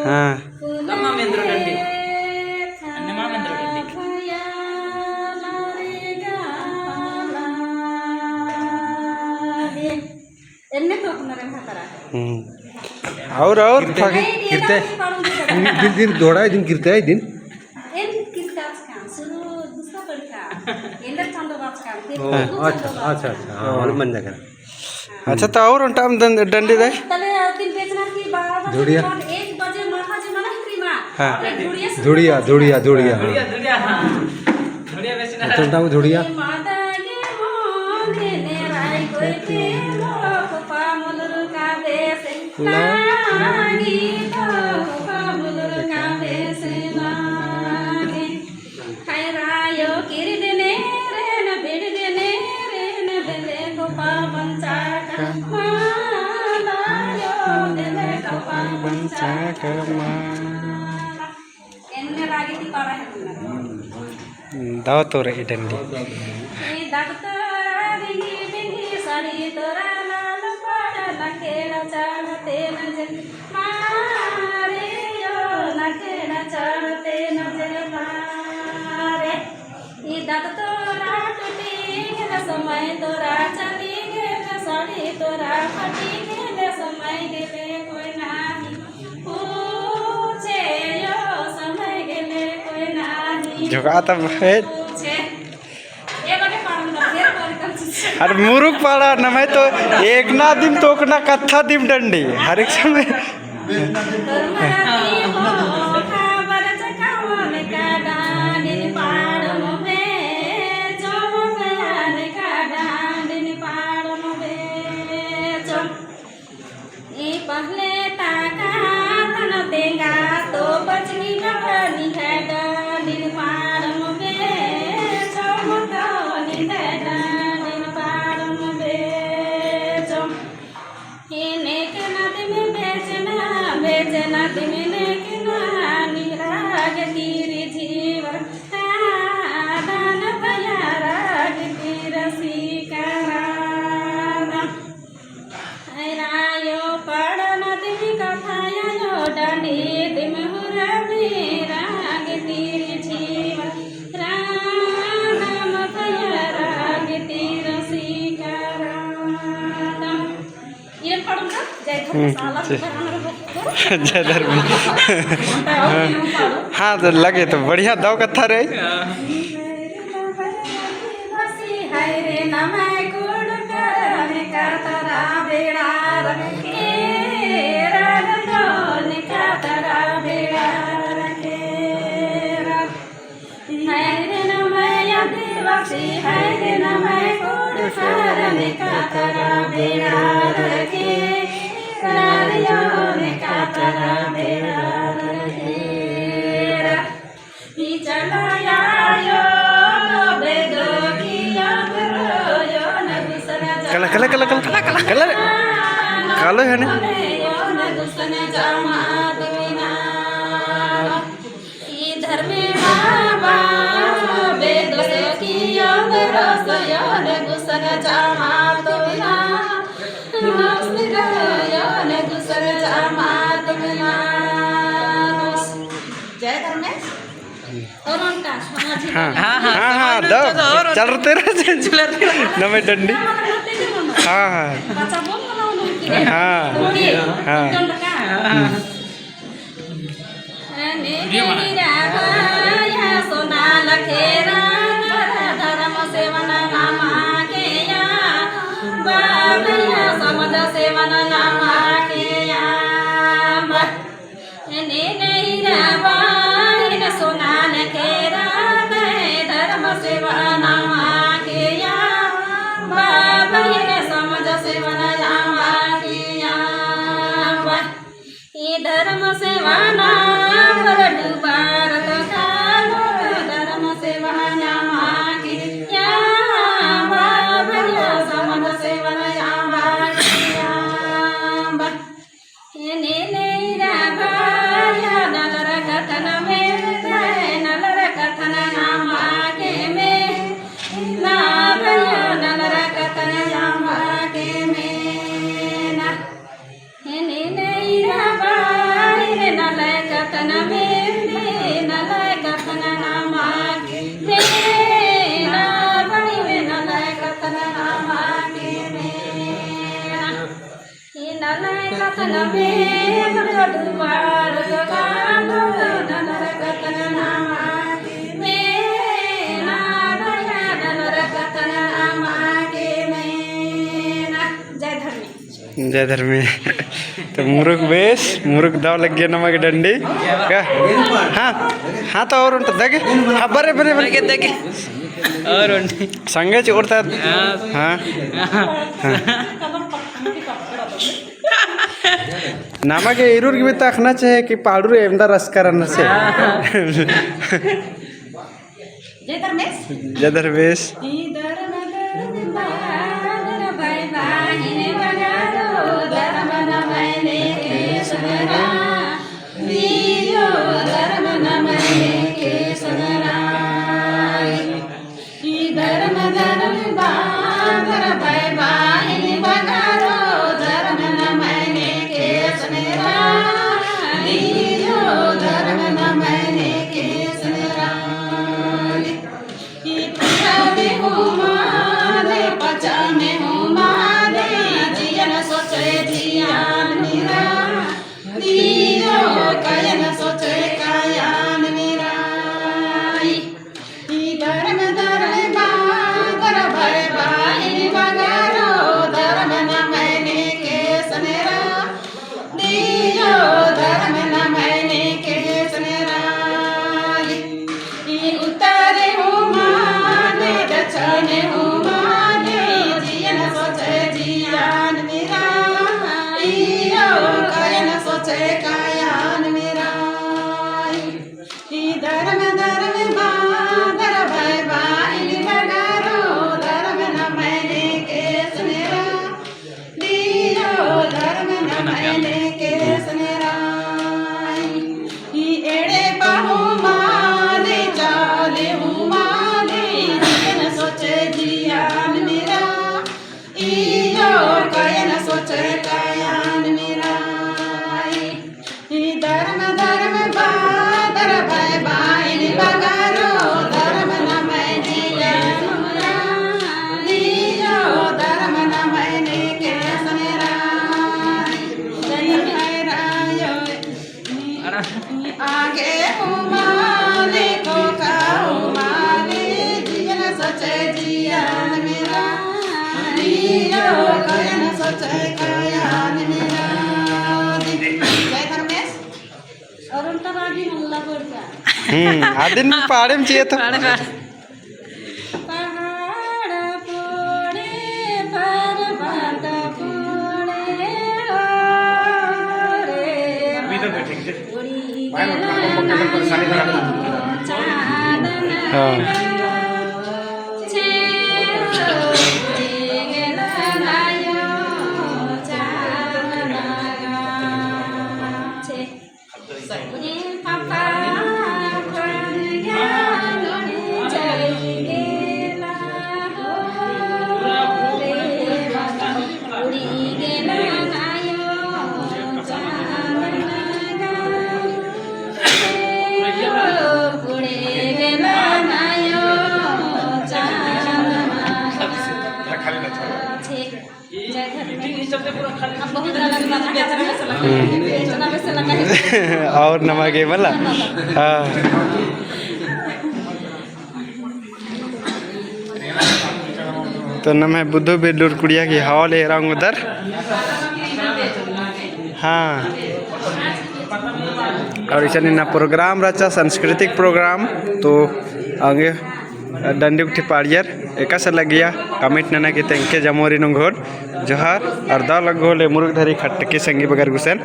हाँ और गिरते दिन दौड़ा है दिन गिरता है दिन अच्छा अच्छा अच्छा मन जाकर अच्छा तो और टाइम डंडी दे धुड़िया धुड़िया धुड़िया धुड़िया धुड़िया दावा तो रही डंडी समय तोरा चली गेल साड़ी तोरा फटी गेल समय गेले कोई नाही पूछे यो समय गेले कोई नाही झुका तब है अरे मुरुक पाड़ा न मैं तो एक ना दिन तो ना कथा दिम डंडी हर एक समय पहले ताका तन देगा तो बचनी बनी है दिन पारम बे चमका बनी है दिन पारम बे चम इने के नद में बेचना बेचना दिने के ना निराग तीरी जीवन दान भया राग तीर सीकारा रायो पड़न दिम कथायो डंडी दिम हुरमी राग तीर जीवन राम भया राग तीर सीकाराम ये पढ़ूंगा जय धर्मशाला जय धर्मी हाँ तो लगे तो बढ़िया दाव कथा रहे कला कला कला कला कला कला कालो है ना इधर में बाबा बेदोस की रस यान गुसन जामा तो ना यान गुसन जामा तो ना जय धर्मेश और उनका हाँ हाँ हाँ हाँ दो चलते रहे नमे डंडी हाँ हाँ हाँ हाँ सोना लखेरा धर्म सेवन नामा के या समझ सेवन नामा के या सोना लखेरा धर्म सेवन नामा के या समझ सेवन नामा के या धर्म सेवा नाम डूबार धर्म सेवा नाम या समझ सेवन नलर कथन में नलर कथन नाम के में कतन में मरगड़ बार गानो ननर कतन नामा में ना ननर कतन नामा के में ना। जय धर्मी। जय धर्मी। तो मुरुक बेस मुरुक दाव लग गया नमक डंडी क्या हाँ हाँ तो और उन्हें देखे हाँ बरे बरे बरे देखे और उन्हें संगे चोरता हाँ नमक इरूर की भी ताकना चाहिए कि पाड़ू एमदा रस करना से जय धर्मेश। जय धर्मेश। और उनका बागी मुल्ला बोल का आदिन पहाड़े में चाहिए तो पहाड़ पोड़े पर्वत पोड़े रे उड़ी चांदन और नमक है बोला हाँ तो नम है बुद्धू बेलूर कुड़िया की हवा ले रहा हूँ उधर हाँ और इसे ना प्रोग्राम रचा सांस्कृतिक प्रोग्राम तो आगे डंडी उठी पाड़ियर एका से लग गया कमिट नना की तेंके जमोरी नुंगोर जोहार और दा लगो ले मुरुग धरी खट्टकी संगी बगर गुसेन।